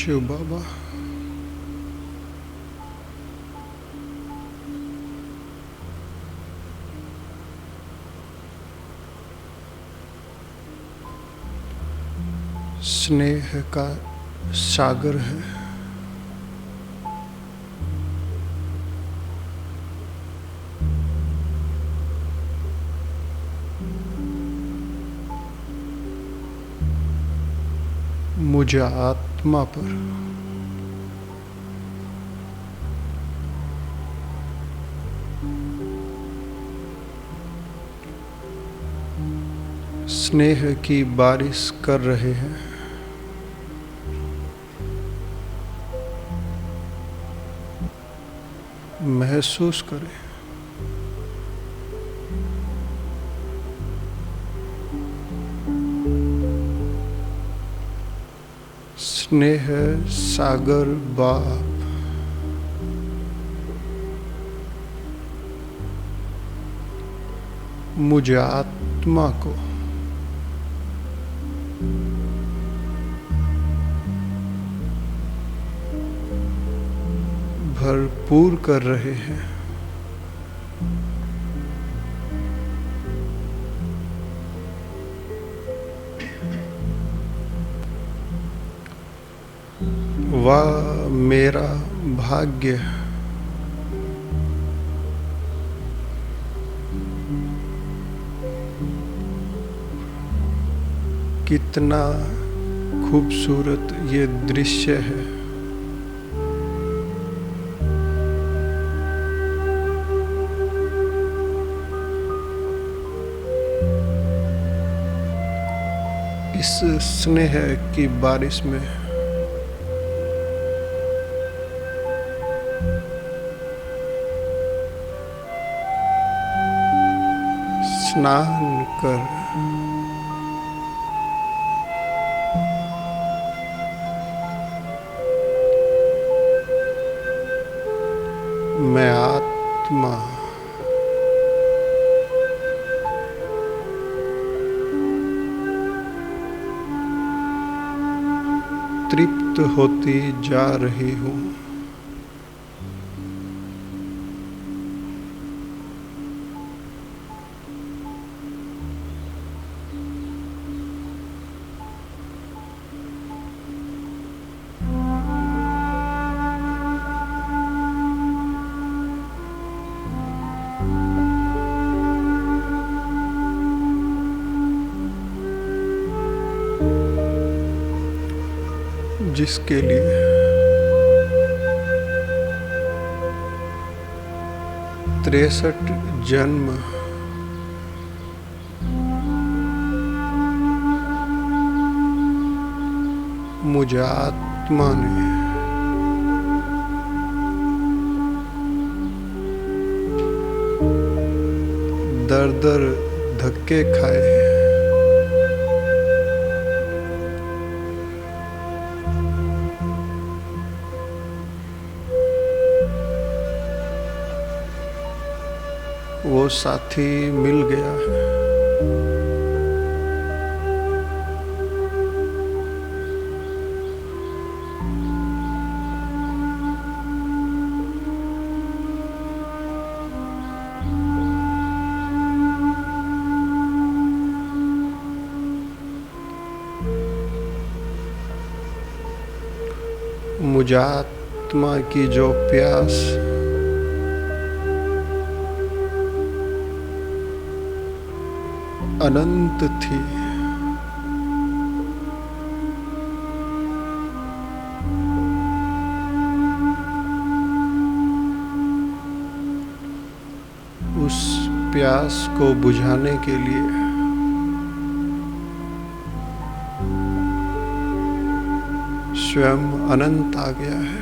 शिव बाबा। स्नेह का सागर है, मुझे आत्मा पर स्नेह की बारिश कर रहे हैं। महसूस करें, स्नेह सागर बाप मुझे आत्मा को भरपूर कर रहे हैं। वाह मेरा भाग्य, कितना खूबसूरत ये दृश्य है। इस स्नेह की बारिश में स्नान कर मैं आत्मा तृप्त होती जा रही हूँ। जिसके लिए तिरसठ जन्म मुझे आत्मा ने दर दर धक्के खाए। वो साथी मिल गया है। मुझे आत्मा की जो प्यास अनंत थी, उस प्यास को बुझाने के लिए स्वयं अनंत आ गया है।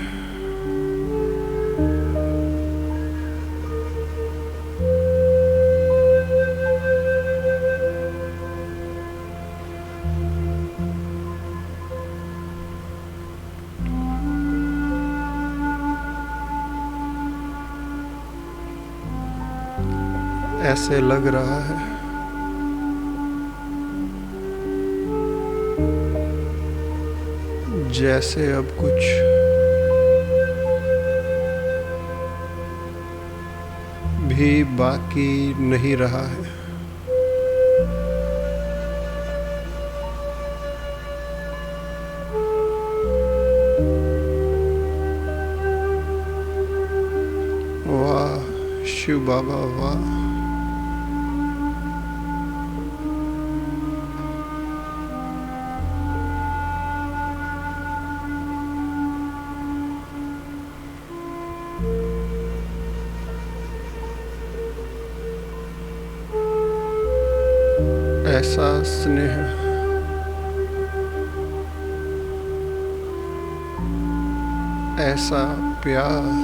ऐसे लग रहा है जैसे अब कुछ भी बाकी नहीं रहा है। वाह शिव बाबा वाह। ऐसा स्नेह, ऐसा प्यार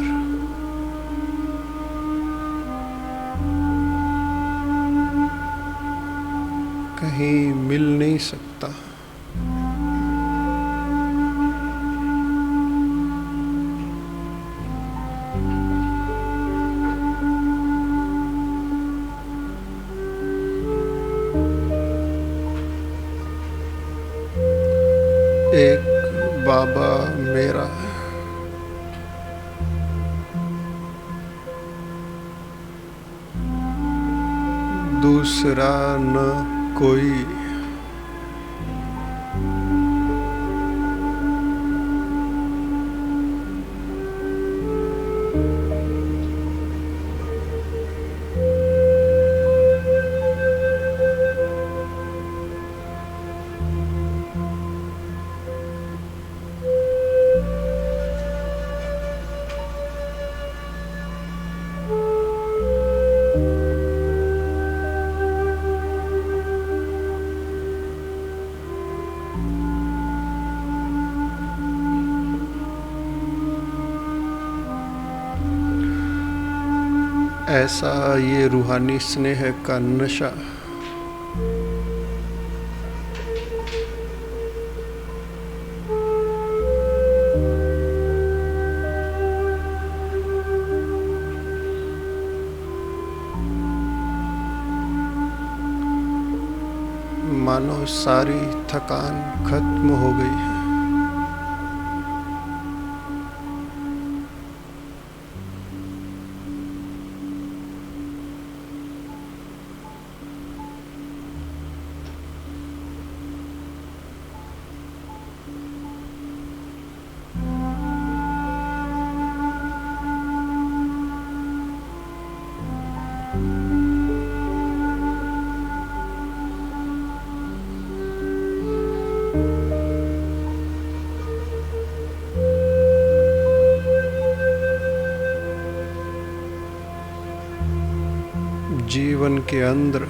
कहीं मिल नहीं सकता। एक बाबा मेरा, दूसरा न कोई। ऐसा ये रूहानी स्नेह का नशा मानो सारी थकान खत्म हो गई है। जीवन के अंदर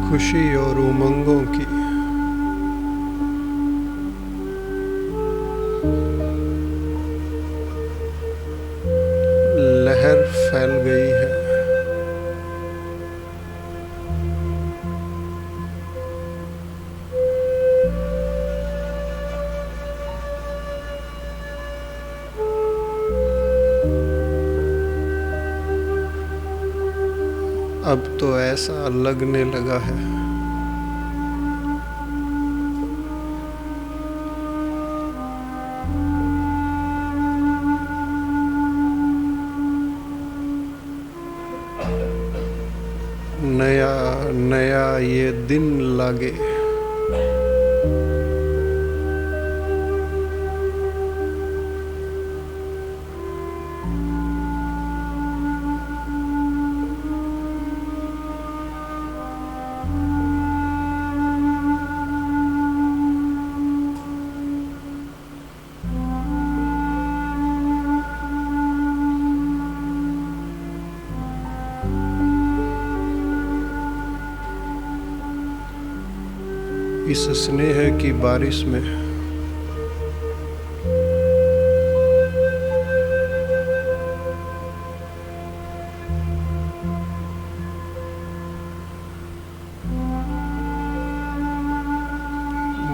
खुशी और उमंगों की लहर फैल गई है। अब तो ऐसा लगने लगा है नया नया ये दिन लागे। इस स्नेह की बारिश में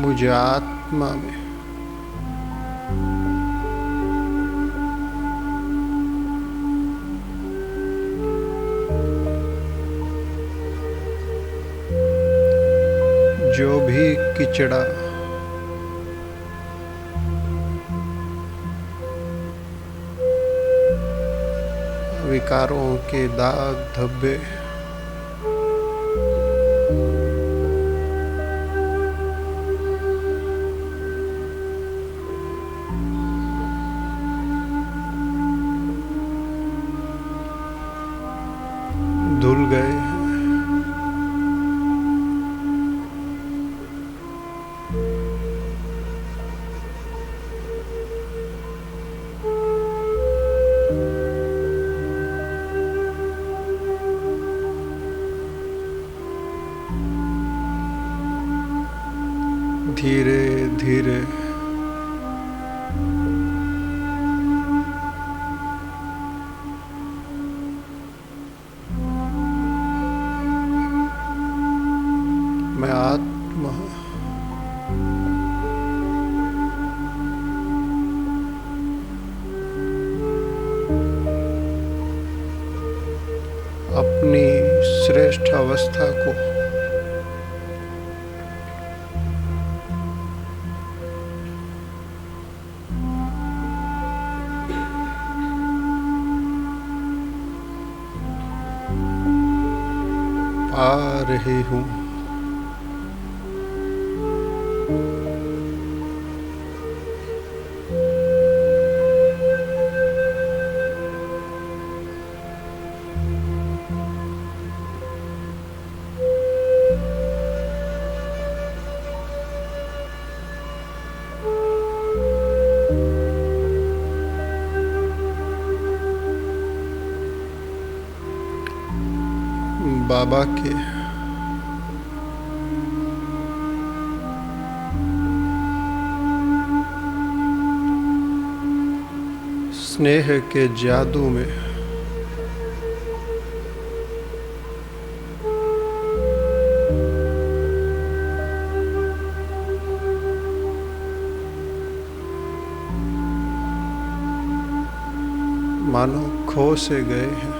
मुझे आत्मा में किचड़ा, विकारों के दाग धब्बे, धुल गए हैं। धीरे धीरे मैं आत्मा अपनी श्रेष्ठ अवस्था को पा रही हूँ। बाबा के स्नेह के जादू में मानो खो से गए हैं।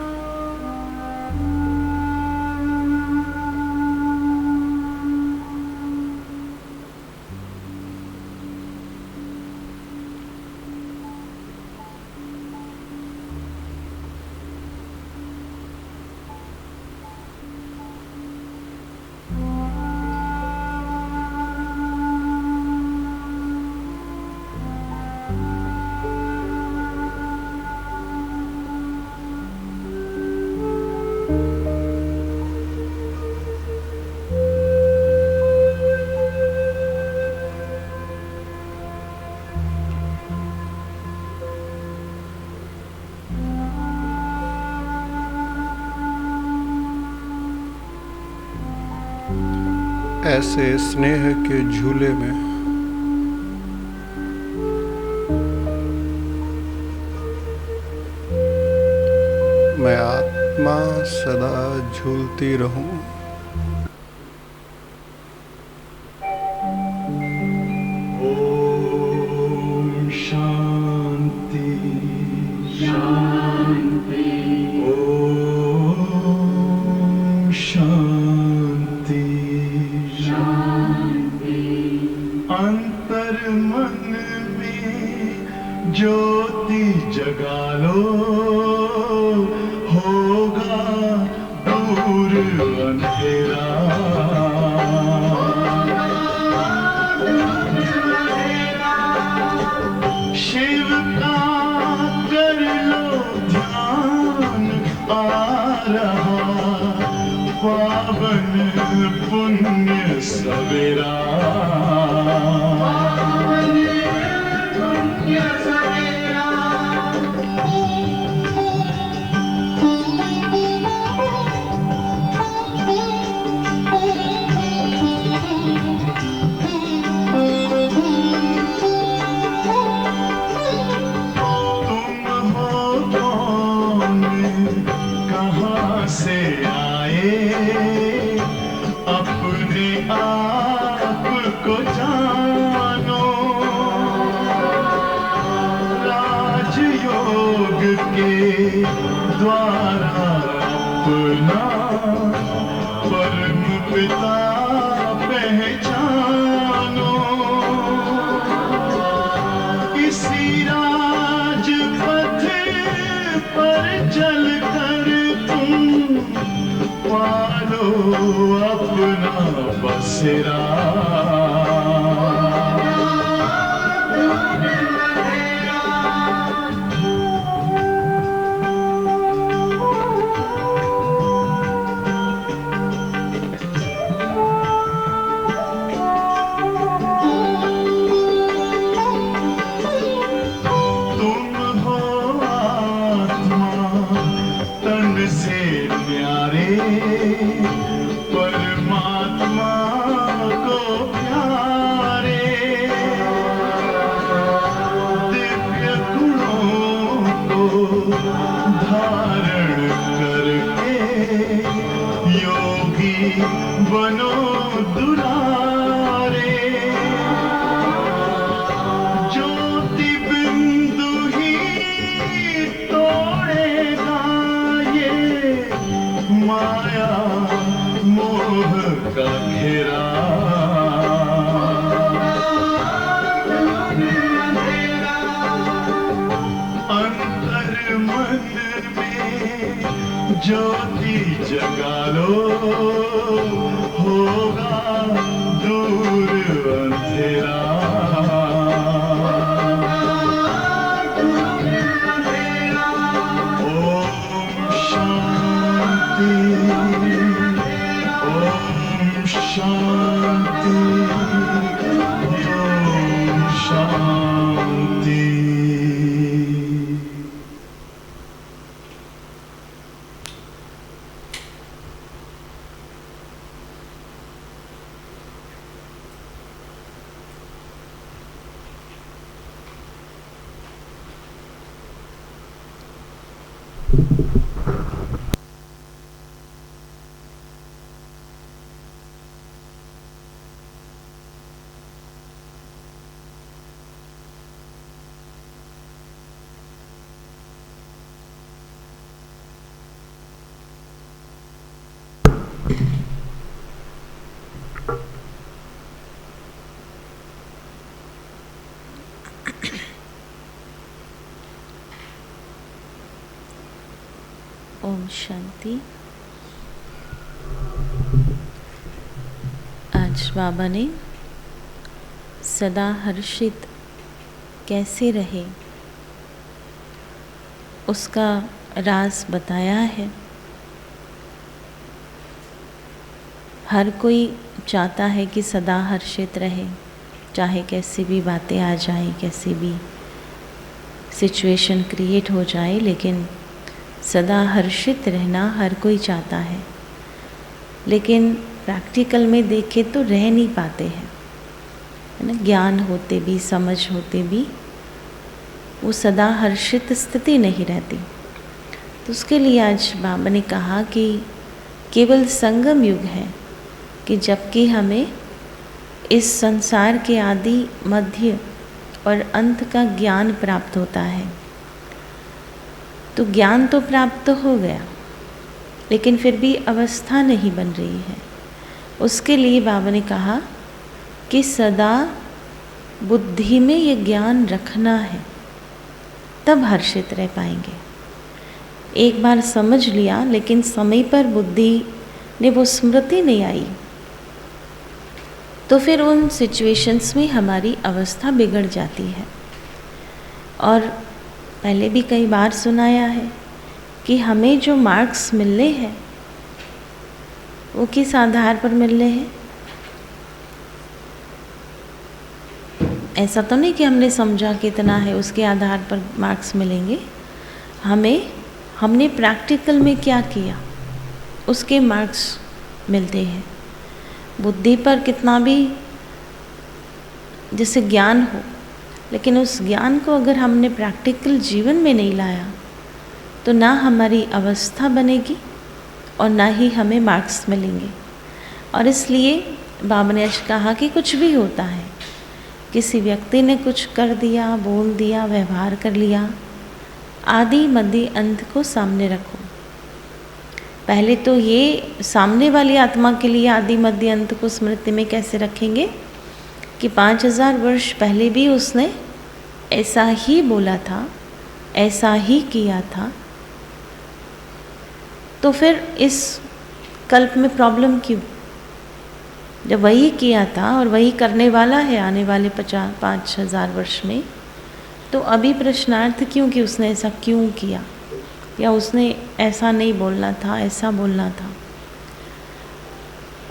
ऐसे स्नेह के झूले में मैं आत्मा सदा झूलती रहूं। ओम शांति शांति, ओम शांति शांति। अंतर मन में ज्योति जगा लो, होगा दूर अंधेरा। शिव का कर लो ध्यान, आ रहा पावन पुण्य सवेरा। कहाँ से आए अपने आप को जानो, राजयोग के द्वारा अपना परम पिता पहचानो। पालो अपना बसेरा। परमात्मा को प्यारे दिव्य गुणों को धारण करके योगी बनो दुलारे। ज्योति बिंदु ही तोड़ेगा ये माया मोह का घेरा। अंतर मन में ज्योति जगा लो होगा दूर अंधेरा। ओम शांति शांति ओम शांति। ओम शांति। आज बाबा ने सदा हर्षित कैसे रहे उसका राज बताया है। हर कोई चाहता है कि सदा हर्षित रहे, चाहे कैसी भी बातें आ जाए, कैसी भी सिचुएशन क्रिएट हो जाए, लेकिन सदा हर्षित रहना हर कोई चाहता है। लेकिन प्रैक्टिकल में देखें तो रह नहीं पाते हैं, है ना। ज्ञान होते भी, समझ होते भी वो सदा हर्षित स्थिति नहीं रहती। तो उसके लिए आज बाबा ने कहा कि केवल संगम युग है कि जबकि हमें इस संसार के आदि, मध्य और अंत का ज्ञान प्राप्त होता है। तो ज्ञान तो प्राप्त हो गया, लेकिन फिर भी अवस्था नहीं बन रही है। उसके लिए बाबा ने कहा कि सदा बुद्धि में ये ज्ञान रखना है, तब हर्षित रह पाएंगे। एक बार समझ लिया, लेकिन समय पर बुद्धि ने वो स्मृति नहीं आई, तो फिर उन सिचुएशंस में हमारी अवस्था बिगड़ जाती है। और पहले भी कई बार सुनाया है कि हमें जो मार्क्स मिलने हैं वो किस आधार पर मिलने हैं। ऐसा तो नहीं कि हमने समझा कितना है उसके आधार पर मार्क्स मिलेंगे। हमने प्रैक्टिकल में क्या किया उसके मार्क्स मिलते हैं। बुद्धि पर कितना भी जैसे ज्ञान हो, लेकिन उस ज्ञान को अगर हमने प्रैक्टिकल जीवन में नहीं लाया तो ना हमारी अवस्था बनेगी और ना ही हमें मार्क्स मिलेंगे। और इसलिए बाबा ने आज कहा कि कुछ भी होता है, किसी व्यक्ति ने कुछ कर दिया, बोल दिया, व्यवहार कर लिया, आदि मध्य अंत को सामने रखो। पहले तो ये सामने वाली आत्मा के लिए आदि मध्य अंत को स्मृति में कैसे रखेंगे कि 5000 वर्ष पहले भी उसने ऐसा ही बोला था, ऐसा ही किया था। तो फिर इस कल्प में प्रॉब्लम क्यों? जब वही किया था और वही करने वाला है आने वाले 5,000 वर्ष में, तो अभी प्रश्नार्थ क्यों कि उसने ऐसा क्यों किया, या उसने ऐसा नहीं बोलना था, ऐसा बोलना था।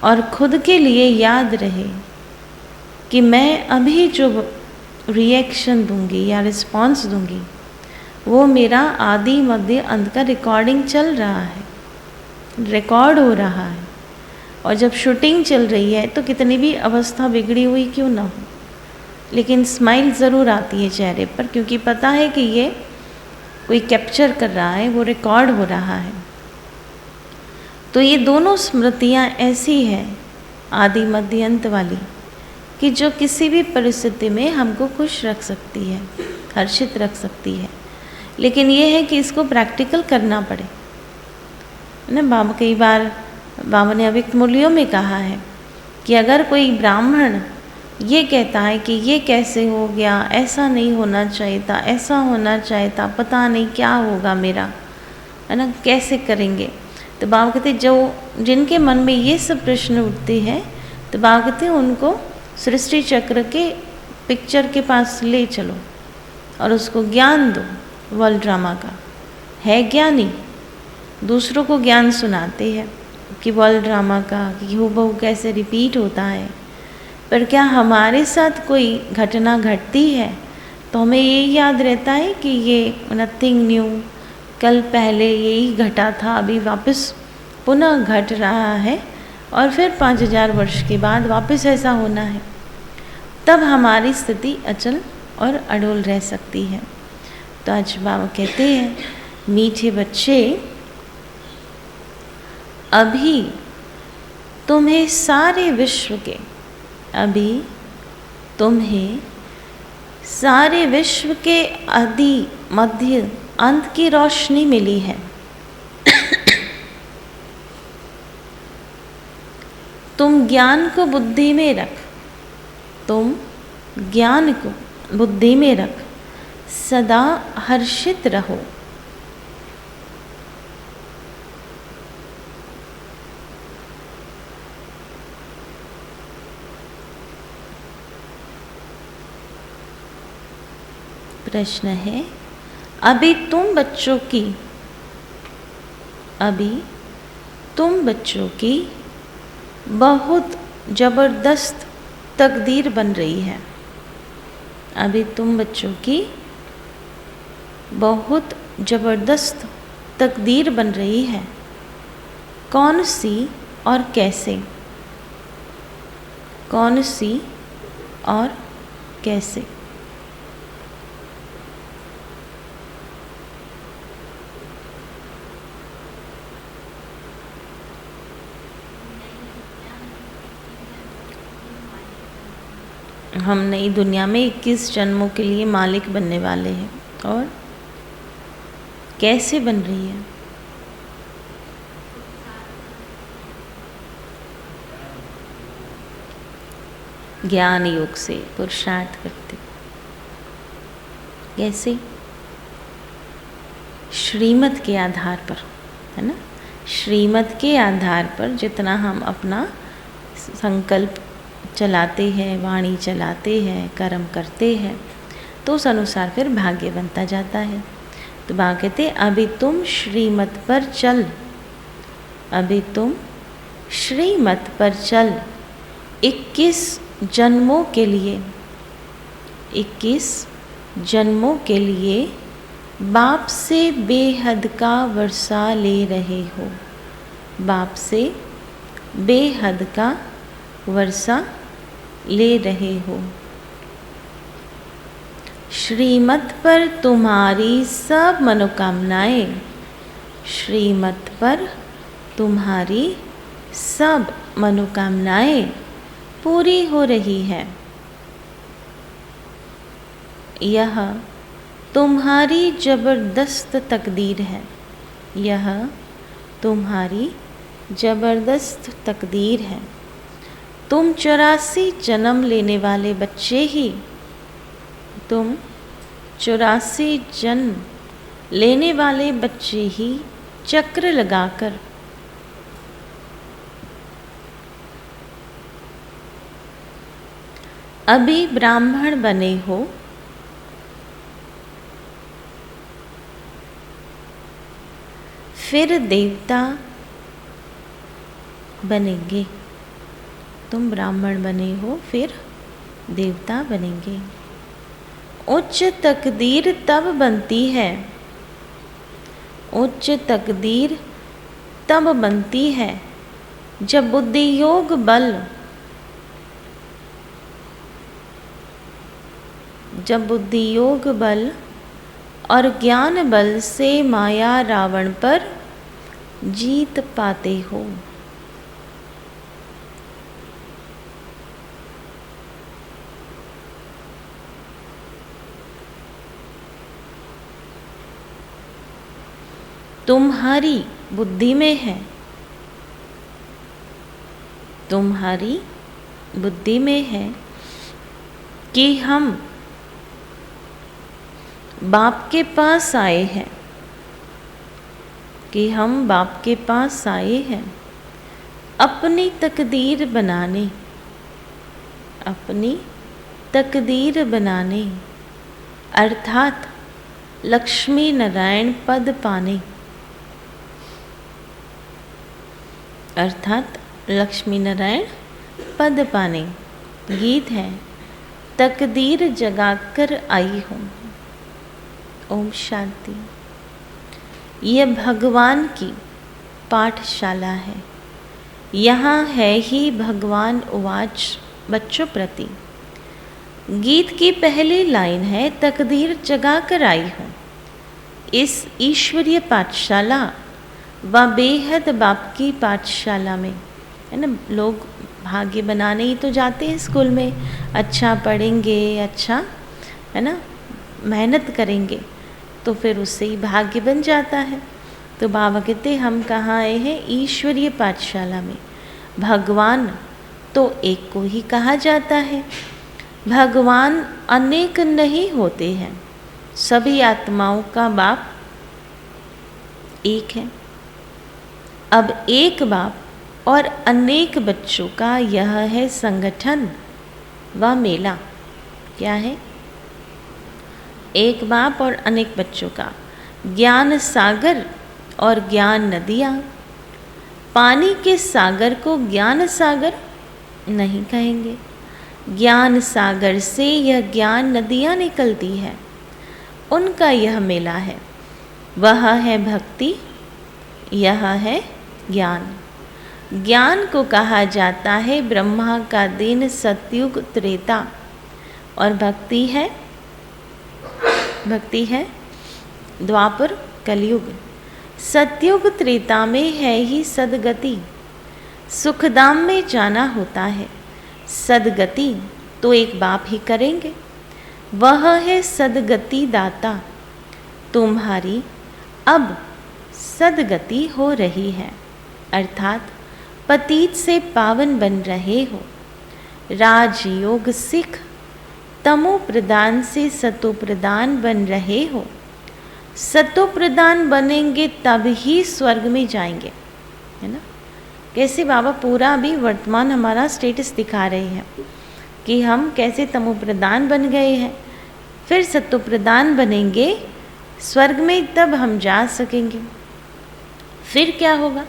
और खुद के लिए याद रहे कि मैं अभी जो रिएक्शन दूंगी या रिस्पॉन्स दूंगी वो मेरा आदि मध्य अंत का रिकॉर्डिंग चल रहा है, रिकॉर्ड हो रहा है। और जब शूटिंग चल रही है तो कितनी भी अवस्था बिगड़ी हुई क्यों ना हो, लेकिन स्माइल ज़रूर आती है चेहरे पर, क्योंकि पता है कि ये कोई कैप्चर कर रहा है, वो रिकॉर्ड हो रहा है। तो ये दोनों स्मृतियाँ ऐसी हैं आदि मध्य अंत वाली कि जो किसी भी परिस्थिति में हमको खुश रख सकती है, हर्षित रख सकती है। लेकिन ये है कि इसको प्रैक्टिकल करना पड़े ना। बाबा कई बार बाबा ने अव्यक्त मूल्यों में कहा है कि अगर कोई ब्राह्मण ये कहता है कि ये कैसे हो गया, ऐसा नहीं होना चाहिए था, ऐसा होना चाहिए था, पता नहीं क्या होगा मेरा, है ना, कैसे करेंगे, तो बाबा कहते जो जिनके मन में ये सब प्रश्न उठते हैं तो बाबा कहते उनको सृष्टि चक्र के पिक्चर के पास ले चलो और उसको ज्ञान दो। वर्ल्ड ड्रामा का है ज्ञानी, दूसरों को ज्ञान सुनाते हैं कि वर्ल्ड ड्रामा का कि हूबहू कैसे रिपीट होता है। पर क्या हमारे साथ कोई घटना घटती है तो हमें ये याद रहता है कि ये नथिंग न्यू, कल पहले यही घटा था, अभी वापस पुनः घट रहा है और फिर 5,000 वर्ष के बाद वापस ऐसा होना है, तब हमारी स्थिति अचल और अडोल रह सकती है। तो आज बाबा कहते हैं, मीठे बच्चे, अभी तुम्हें सारे विश्व के, अभी तुम्हें सारे विश्व के आदि मध्य अंत की रोशनी मिली है। तुम ज्ञान को बुद्धि में रख, तुम ज्ञान को बुद्धि में रख, सदा हर्षित रहो। प्रश्न है, अभी तुम बच्चों की बहुत जबरदस्त तकदीर बन रही है। अभी तुम बच्चों की बहुत जबरदस्त तकदीर बन रही है। कौन सी और कैसे? कौन सी और कैसे? हम नई दुनिया में 21 जन्मों के लिए मालिक बनने वाले हैं। और कैसे बन रही है? ज्ञान योग से पुरुषार्थ करते। कैसे? श्रीमत के आधार पर, है ना। श्रीमत के आधार पर जितना हम अपना संकल्प चलाते हैं, वाणी चलाते हैं, कर्म करते हैं, तो उस अनुसार फिर भाग्य बनता जाता है। तो बाबा कहते अभी तुम श्रीमत पर चल, अभी तुम श्रीमत पर चल। 21 जन्मों के लिए, 21 जन्मों के लिए बाप से बेहद का वर्षा ले रहे हो। बाप से बेहद का वर्षा ले रहे हो। श्रीमत पर तुम्हारी सब मनोकामनाएं, श्रीमत पर तुम्हारी सब मनोकामनाएं पूरी हो रही है। यह तुम्हारी जबरदस्त तकदीर है, यह तुम्हारी जबरदस्त तकदीर है। तुम 84 जन्म लेने वाले बच्चे ही, तुम 84 जन्म लेने वाले बच्चे ही चक्र लगाकर अभी ब्राह्मण बने हो, फिर देवता बनेंगे। तुम ब्राह्मण बने हो, फिर देवता बनेंगे। उच्च तकदीर तब बनती है, उच्च तकदीर तब बनती है जब बुद्धि योग बल, जब बुद्धि योग बल और ज्ञान बल से माया रावण पर जीत पाते हो। तुम्हारी बुद्धि में है, तुम्हारी बुद्धि में है कि हम बाप के पास आए हैं, कि हम बाप के पास आए हैं अपनी तकदीर बनाने, अपनी तकदीर बनाने, अर्थात लक्ष्मी नारायण पद पाने, अर्थात लक्ष्मी नारायण पद पाने। गीत है, तकदीर जगाकर आई हूँ। ओम शांति। यह भगवान की पाठशाला है। यहाँ है ही भगवान उवाच बच्चों प्रति। गीत की पहली लाइन है, तकदीर जगाकर आई हूँ। इस ईश्वरीय पाठशाला व बेहद बाप की पाठशाला में, है ना, लोग भाग्य बनाने ही तो जाते हैं स्कूल में, अच्छा पढ़ेंगे, अच्छा, है ना, मेहनत करेंगे तो फिर उससे ही भाग्य बन जाता है। तो बाबा कहते हम कहाँ आए हैं? ईश्वरीय पाठशाला में। भगवान तो एक को ही कहा जाता है, भगवान अनेक नहीं होते हैं, सभी आत्माओं का बाप एक है। अब एक बाप और अनेक बच्चों का यह है संगठन व मेला। क्या है? एक बाप और अनेक बच्चों का ज्ञान सागर और ज्ञान नदियाँ। पानी के सागर को ज्ञान सागर नहीं कहेंगे, ज्ञान सागर से यह ज्ञान नदियाँ निकलती है, उनका यह मेला है। वह है भक्ति, यह है ज्ञान। ज्ञान को कहा जाता है ब्रह्मा का दिन, सतयुग त्रेता, और भक्ति है, भक्ति है द्वापर कलयुग। सतयुग त्रेता में है ही सदगति, सुखधाम में जाना होता है। सदगति तो एक बाप ही करेंगे, वह है सदगति दाता। तुम्हारी अब सदगति हो रही है, अर्थात पतित से पावन बन रहे हो। राजयोग सिख तमो प्रदान से सतो प्रदान बन रहे हो। सतो प्रदान बनेंगे तब ही स्वर्ग में जाएंगे, है ना। कैसे बाबा पूरा भी वर्तमान हमारा स्टेटस दिखा रहे हैं कि हम कैसे तमो प्रदान बन गए हैं, फिर सतो प्रदान बनेंगे स्वर्ग में, तब हम जा सकेंगे। फिर क्या होगा?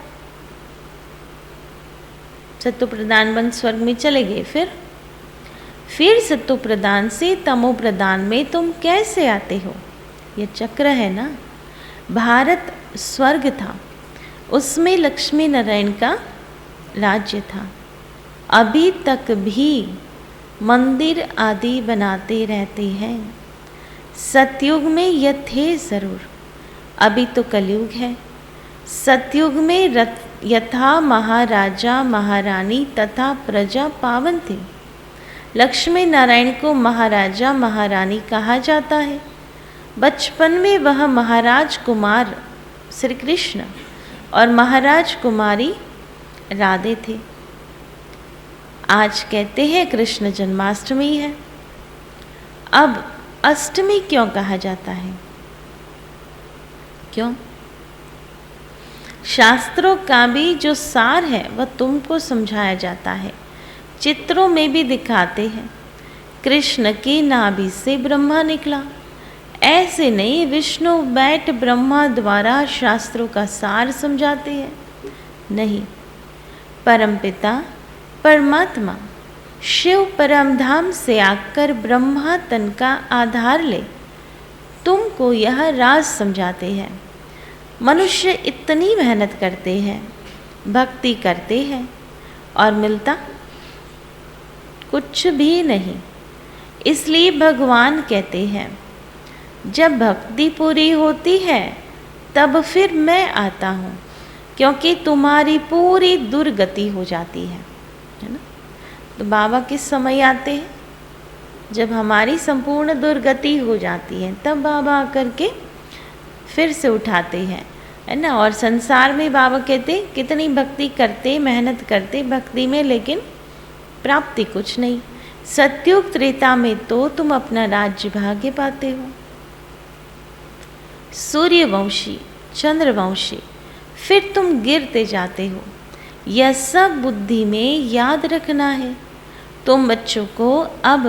सत्व प्रदान बन स्वर्ग में चले गए, फिर सत्व प्रदान से तमो प्रदान में तुम कैसे आते हो? ये चक्र है ना। भारत स्वर्ग था, उसमें लक्ष्मी नारायण का राज्य था। अभी तक भी मंदिर आदि बनाते रहते हैं। सतयुग में यह थे ज़रूर, अभी तो कलयुग है। सतयुग में यथा महाराजा महारानी तथा प्रजा पावन थे। लक्ष्मी नारायण को महाराजा महारानी कहा जाता है। बचपन में वह महाराज कुमार श्री कृष्ण और महाराज कुमारी राधे थे। आज कहते हैं कृष्ण जन्माष्टमी है। अब अष्टमी क्यों कहा जाता है? क्यों? शास्त्रों का भी जो सार है वह तुमको समझाया जाता है, चित्रों में भी दिखाते हैं कृष्ण की नाभि से ब्रह्मा निकला। ऐसे नहीं विष्णु बैठ ब्रह्मा द्वारा शास्त्रों का सार समझाते हैं, नहीं। परमपिता परमात्मा शिव परमधाम से आकर ब्रह्मा तन का आधार ले तुमको यह राज समझाते हैं। मनुष्य इतनी मेहनत करते हैं, भक्ति करते हैं और मिलता कुछ भी नहीं। इसलिए भगवान कहते हैं जब भक्ति पूरी होती है तब फिर मैं आता हूँ, क्योंकि तुम्हारी पूरी दुर्गति हो जाती है ना। तो बाबा किस समय आते हैं? जब हमारी संपूर्ण दुर्गति हो जाती है तब बाबा आकर के फिर से उठाते हैं, है ना। और संसार में बाबा कहते कितनी भक्ति करते, मेहनत करते भक्ति में, लेकिन प्राप्ति कुछ नहीं। सत्युग त्रेता में तो तुम अपना राज्य भाग्य पाते हो। सूर्यवंशी चंद्रवंशी फिर तुम गिरते जाते हो। यह सब बुद्धि में याद रखना है। तुम बच्चों को अब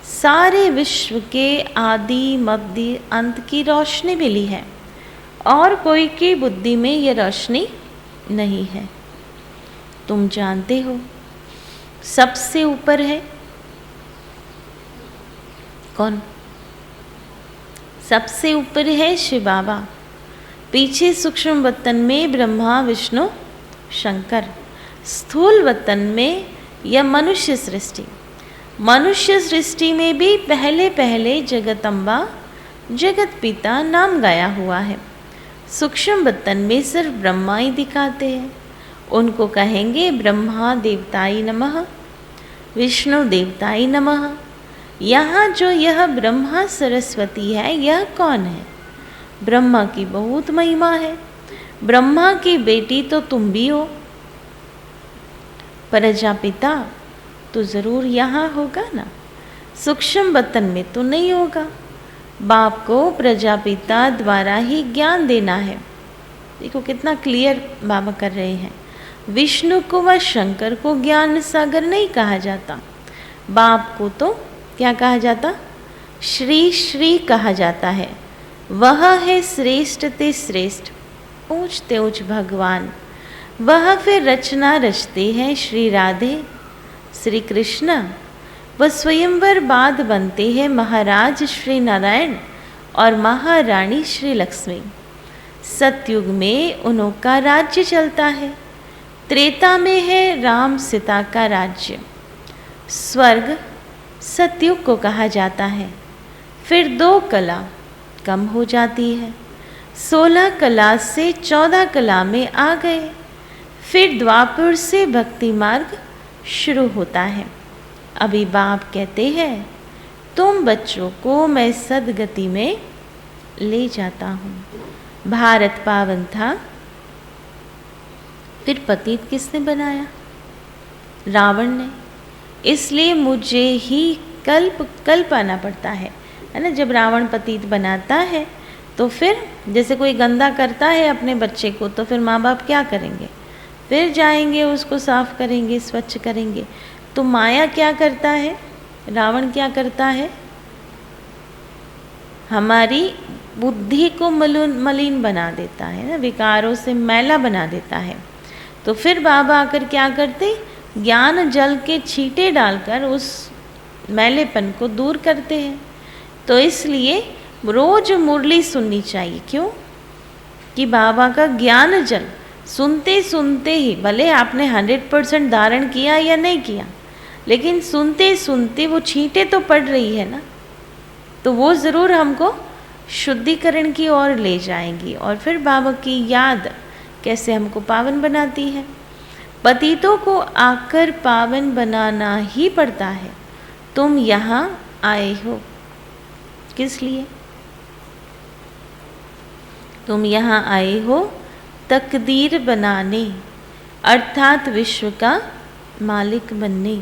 सारे विश्व के आदि मध्य अंत की रोशनी मिली है और कोई की बुद्धि में यह रोशनी नहीं है। तुम जानते हो सबसे ऊपर है कौन? सबसे ऊपर है शिव बाबा, पीछे सूक्ष्म वतन में ब्रह्मा विष्णु शंकर, स्थूल वतन में यह मनुष्य सृष्टि। मनुष्य सृष्टि में भी पहले पहले जगदम्बा जगत पिता नाम गाया हुआ है। सूक्ष्म वतन में सिर्फ ब्रह्मा ही दिखाते हैं। उनको कहेंगे ब्रह्मा देवताई नमः, विष्णु देवताई नमः। यहाँ जो यह ब्रह्मा सरस्वती है यह कौन है? ब्रह्मा की बहुत महिमा है। ब्रह्मा की बेटी तो तुम भी हो। प्रजापिता तो ज़रूर यहाँ होगा ना, सूक्ष्म वतन में तो नहीं होगा। बाप को प्रजापिता द्वारा ही ज्ञान देना है। देखो कितना क्लियर बाबा कर रहे हैं। विष्णु को व शंकर को ज्ञान सागर नहीं कहा जाता, बाप को तो क्या कहा जाता? श्री श्री कहा जाता है। वह है श्रेष्ठ ते श्रेष्ठ, ऊंच ते ऊंच भगवान। वह फिर रचना रचते हैं श्री राधे श्री कृष्ण। वह स्वयंवर बाद बनते हैं महाराज श्री नारायण और महारानी श्री लक्ष्मी। सतयुग में उनका राज्य चलता है। त्रेता में है राम सीता का राज्य। स्वर्ग सतयुग को कहा जाता है। फिर 2 कला कम हो जाती है। 16 कला से 14 कला में आ गए। फिर द्वापर से भक्ति मार्ग शुरू होता है। अभी बाप कहते हैं तुम बच्चों को मैं सदगति में ले जाता हूँ। भारत पावन था, फिर पतित किसने बनाया? रावण ने। इसलिए मुझे ही कल्प आना पड़ता है ना। जब रावण पतित बनाता है तो फिर जैसे कोई गंदा करता है अपने बच्चे को तो फिर माँ बाप क्या करेंगे? फिर जाएंगे उसको साफ करेंगे, स्वच्छ करेंगे। तो माया क्या करता है? रावण क्या करता है? हमारी बुद्धि को मलिन बना देता है ना, विकारों से मैला बना देता है। तो फिर बाबा आकर क्या करते? ज्ञान जल के छींटे डालकर उस मैलेपन को दूर करते हैं। तो इसलिए रोज मुरली सुननी चाहिए। क्यों? कि बाबा का ज्ञान जल सुनते सुनते ही, भले आपने 100% धारण किया या नहीं किया, लेकिन सुनते सुनते वो छींटे तो पड़ रही है ना, तो वो ज़रूर हमको शुद्धिकरण की ओर ले जाएंगी। और फिर बाबा की याद कैसे हमको पावन बनाती है। पतितों को आकर पावन बनाना ही पड़ता है। तुम यहाँ आए हो किस लिए? तुम यहाँ आए हो तकदीर बनाने, अर्थात विश्व का मालिक बनने।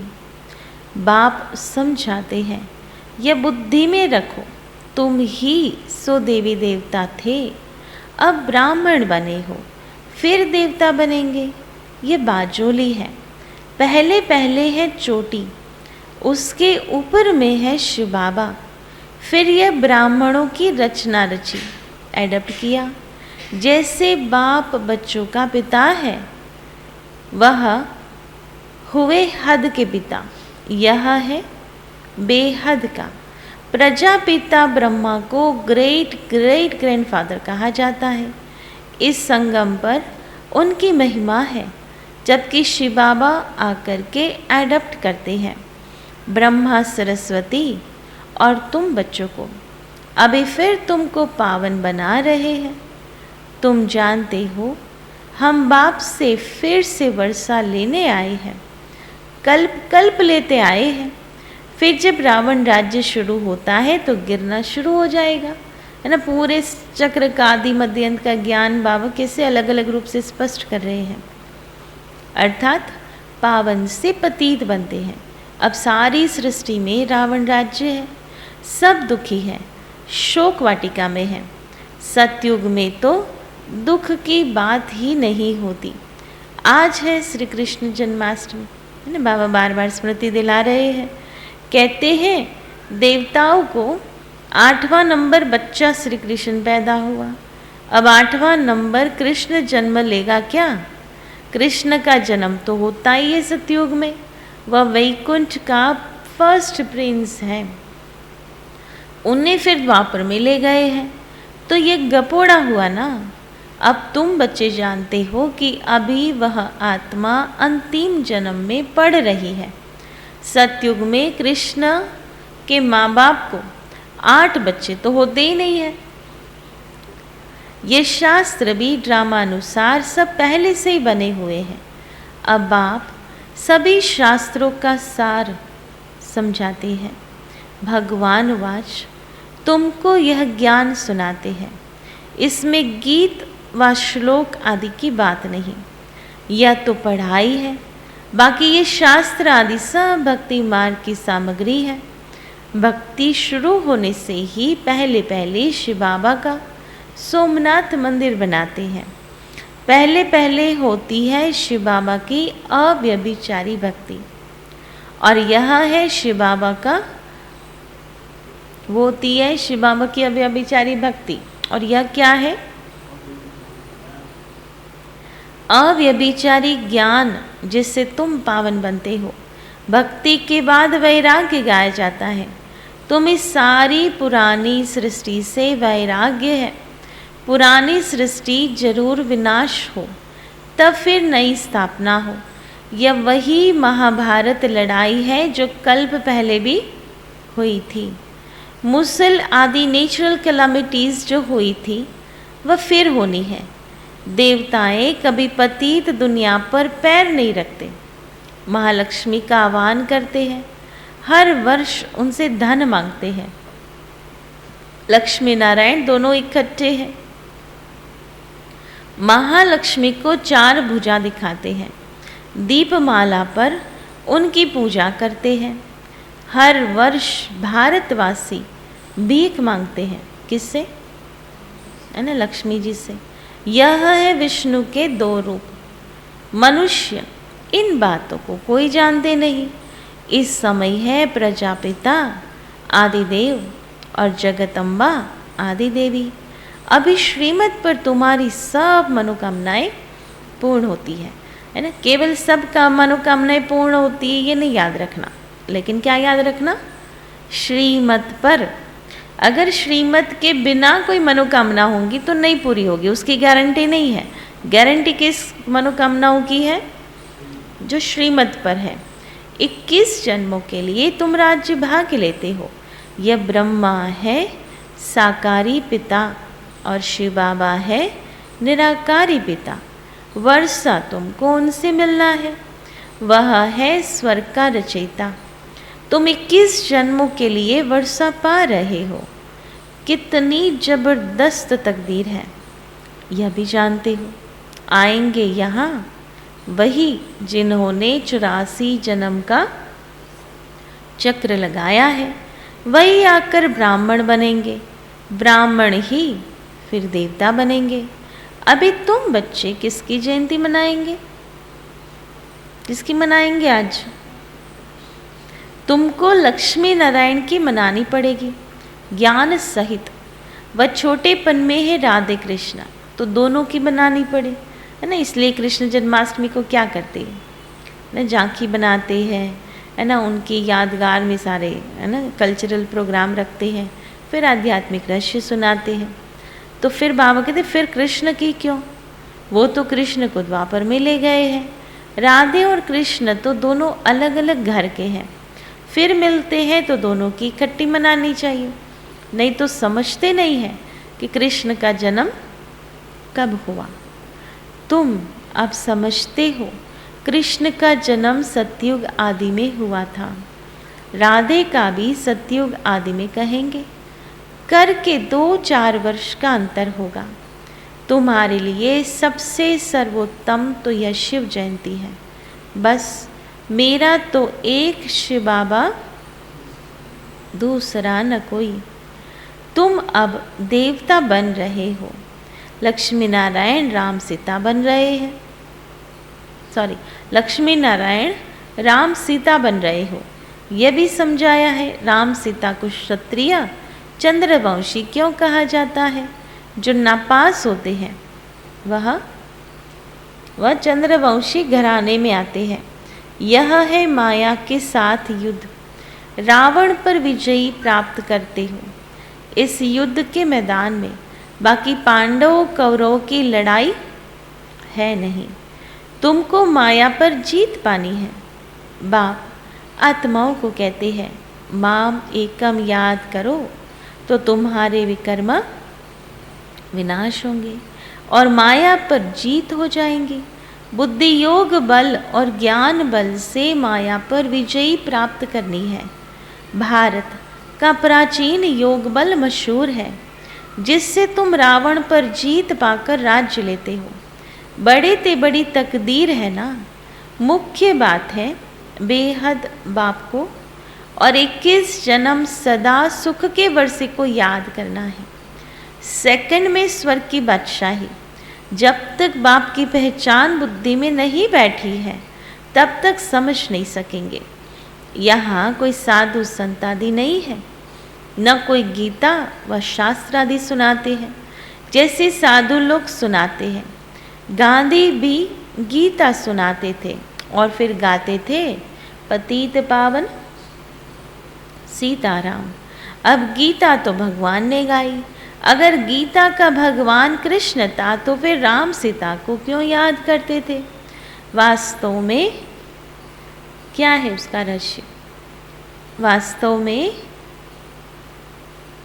बाप समझाते हैं यह बुद्धि में रखो, तुम ही सो देवी देवता थे, अब ब्राह्मण बने हो, फिर देवता बनेंगे। ये बाजोली है। पहले पहले है चोटी, उसके ऊपर में है शिव बाबा। फिर यह ब्राह्मणों की रचना रची, एडप्ट किया। जैसे बाप बच्चों का पिता है, वह हुए हद के पिता, यह है बेहद का। प्रजापिता ब्रह्मा को ग्रेट ग्रेट ग्रैंडफादर कहा जाता है। इस संगम पर उनकी महिमा है, जबकि शिव बाबा आकर के एडप्ट करते हैं ब्रह्मा सरस्वती और तुम बच्चों को। अभी फिर तुमको पावन बना रहे हैं। तुम जानते हो हम बाप से फिर से वर्षा लेने आए हैं, कल्प कल्प लेते आए हैं। फिर जब रावण राज्य शुरू होता है तो गिरना शुरू हो जाएगा, है ना। पूरे चक्र का आदि मध्य अंत का ज्ञान बाबा कैसे अलग अलग रूप से स्पष्ट कर रहे हैं। अर्थात पावन से पतित बनते हैं। अब सारी सृष्टि में रावण राज्य है, सब दुखी है, शोक वाटिका में है। सतयुग में तो दुख की बात ही नहीं होती। आज है श्री कृष्ण जन्माष्टमी, है ना। बाबा बार बार स्मृति दिला रहे हैं। कहते हैं देवताओं को 8वां नंबर बच्चा श्री कृष्ण पैदा हुआ। अब 8वां नंबर कृष्ण जन्म लेगा क्या? कृष्ण का जन्म तो होता ही है सतयुग में। वह वैकुंठ का फर्स्ट प्रिंस है। उन्हें फिर द्वापर में ले गए हैं, तो ये गपोड़ा हुआ ना। अब तुम बच्चे जानते हो कि अभी वह आत्मा अंतिम जन्म में पढ़ रही है। सतयुग में कृष्ण के माँ बाप को 8 बच्चे तो होते ही नहीं है। ये शास्त्र भी ड्रामानुसार सब पहले से ही बने हुए हैं। अब बाप सभी शास्त्रों का सार समझाते हैं। भगवान वाच तुमको यह ज्ञान सुनाते हैं। इसमें गीत व श्लोक आदि की बात नहीं, यह तो पढ़ाई है। बाकी ये शास्त्र आदि सब भक्ति मार्ग की सामग्री है। भक्ति शुरू होने से ही पहले पहले शिव बाबा का सोमनाथ मंदिर बनाते हैं। पहले पहले होती है शिव बाबा की अव्यभिचारी भक्ति, और यह है शिव बाबा का, वो होती है शिव बाबा की अव्यभिचारी भक्ति। और यह क्या है? अव्यभिचारी ज्ञान, जिससे तुम पावन बनते हो। भक्ति के बाद वैराग्य गाया जाता है। तुम इस सारी पुरानी सृष्टि से वैराग्य है। पुरानी सृष्टि जरूर विनाश हो, तब फिर नई स्थापना हो। यह वही महाभारत लड़ाई है जो कल्प पहले भी हुई थी। मुसल आदि नेचुरल कैलामिटीज़ जो हुई थी वह फिर होनी है। देवताएं कभी पतित दुनिया पर पैर नहीं रखते। महालक्ष्मी का आह्वान करते हैं, हर वर्ष उनसे धन मांगते हैं। लक्ष्मी नारायण दोनों इकट्ठे हैं। महालक्ष्मी को 4 भुजा दिखाते हैं। दीपमाला पर उनकी पूजा करते हैं। हर वर्ष भारतवासी भीख मांगते हैं। किससे? है ना, लक्ष्मी जी से। यह है विष्णु के 2 रूप। मनुष्य इन बातों को कोई जानते नहीं। इस समय है प्रजापिता आदिदेव और जगदम्बा आदि देवी। अभी श्रीमत पर तुम्हारी सब मनोकामनाएं पूर्ण होती है ना। केवल सबका मनोकामनाएं पूर्ण होती है ये नहीं याद रखना, लेकिन क्या याद रखना? श्रीमत पर। अगर श्रीमत के बिना कोई मनोकामना होंगी तो नहीं पूरी होगी, उसकी गारंटी नहीं है। गारंटी किस मनोकामनाओं की है? जो श्रीमत पर है। 21 जन्मों के लिए तुम राज्य भाग लेते हो। यह ब्रह्मा है साकारी पिता और शिव बाबा है निराकारी पिता। वर्षा तुमको उनसे मिलना है, वह है स्वर्ग का रचयिता। तुम 21 जन्मों के लिए वर्षा पा रहे हो। कितनी जबरदस्त तकदीर है, यह भी जानते हो। आएंगे यहाँ वही जिन्होंने 84 जन्म का चक्र लगाया है, वही आकर ब्राह्मण बनेंगे। ब्राह्मण ही फिर देवता बनेंगे। अभी तुम बच्चे किसकी जयंती मनाएंगे? किसकी मनाएंगे आज? तुमको लक्ष्मी नारायण की मनानी पड़ेगी ज्ञान सहित। वह छोटेपन में है राधे कृष्ण, तो दोनों की बनानी पड़े, है ना। इसलिए कृष्ण जन्माष्टमी को क्या करते हैं ना, झांकी बनाते हैं, है ना, उनकी यादगार में सारे, है ना, कल्चरल प्रोग्राम रखते हैं, फिर आध्यात्मिक रहस्य सुनाते हैं। तो फिर बाबा कहते फिर कृष्ण की क्यों, वो तो कृष्ण को द्वापर में ले गए हैं। राधे और कृष्ण तो दोनों अलग अलग घर के हैं, फिर मिलते हैं तो दोनों की इकट्ठी मनानी चाहिए। नहीं तो समझते नहीं हैं कि कृष्ण का जन्म कब हुआ। तुम अब समझते हो कृष्ण का जन्म सतयुग आदि में हुआ था, राधे का भी सतयुग आदि में कहेंगे, करके 2-4 वर्ष का अंतर होगा। तुम्हारे लिए सबसे सर्वोत्तम तो यह शिव जयंती है। बस मेरा तो एक शिव बाबा, दूसरा न कोई। तुम अब देवता बन रहे हो, लक्ष्मी नारायण राम सीता बन रहे हैं, लक्ष्मी नारायण राम सीता बन रहे हो। यह भी समझाया है। राम सीता को क्षत्रिय चंद्रवंशी क्यों कहा जाता है। जो नापास होते हैं वह चंद्रवंशी घराने में आते हैं। यह है माया के साथ युद्ध, रावण पर विजयी प्राप्त करते हो। इस युद्ध के मैदान में बाकी पांडवों कौरवों की लड़ाई है नहीं, तुमको माया पर जीत पानी है। बाप आत्माओं को कहते हैं माम एकम याद करो, तो तुम्हारे विकर्म विनाश होंगे और माया पर जीत हो जाएंगी। बुद्धि योग बल और ज्ञान बल से माया पर विजयी प्राप्त करनी है। भारत का प्राचीन योग बल मशहूर है, जिससे तुम रावण पर जीत पाकर राज्य लेते हो। बड़े ते बड़ी तकदीर है ना। मुख्य बात है बेहद बाप को और 21 जन्म सदा सुख के वर्षे को याद करना है। सेकंड में स्वर्ग की बादशाही। जब तक बाप की पहचान बुद्धि में नहीं बैठी है तब तक समझ नहीं सकेंगे। यहाँ कोई साधु संत आदि नहीं है, न कोई गीता व शास्त्र आदि सुनाते हैं जैसे साधु लोग सुनाते हैं। गांधी भी गीता सुनाते थे और फिर गाते थे पतित पावन सीताराम। अब गीता तो भगवान ने गाई। अगर गीता का भगवान कृष्ण था तो फिर राम सीता को क्यों याद करते थे। वास्तव में क्या है उसका रहस्य। वास्तव में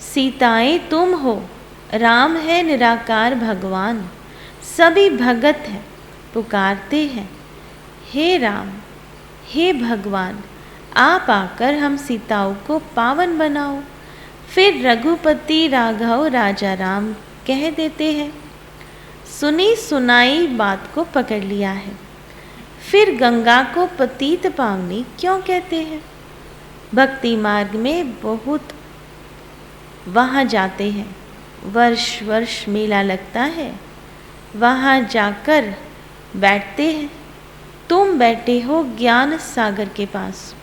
सीताएं तुम हो, राम है निराकार भगवान। सभी भगत हैं, पुकारते हैं हे राम हे भगवान, आप आकर हम सीताओं को पावन बनाओ। फिर रघुपति राघव राजा राम कह देते हैं। सुनी सुनाई बात को पकड़ लिया है। फिर गंगा को पतित पावनी क्यों कहते हैं। भक्ति मार्ग में बहुत वहाँ जाते हैं, वर्ष वर्ष मेला लगता है, वहाँ जाकर बैठते हैं। तुम बैठे हो ज्ञान सागर के पास,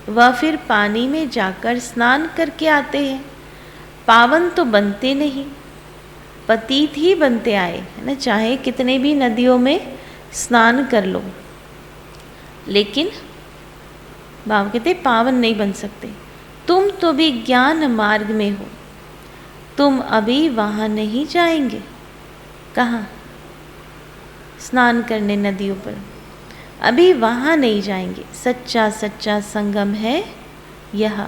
वह फिर पानी में जाकर स्नान करके आते हैं। पावन तो बनते नहीं, पतित ही बनते आए, है ना। चाहे कितने भी नदियों में स्नान कर लो, लेकिन बाबा कहते पावन नहीं बन सकते। तुम तो भी ज्ञान मार्ग में हो, तुम अभी वहाँ नहीं जाएंगे। कहाँ स्नान करने नदियों पर, अभी वहाँ नहीं जाएंगे। सच्चा सच्चा संगम है यह,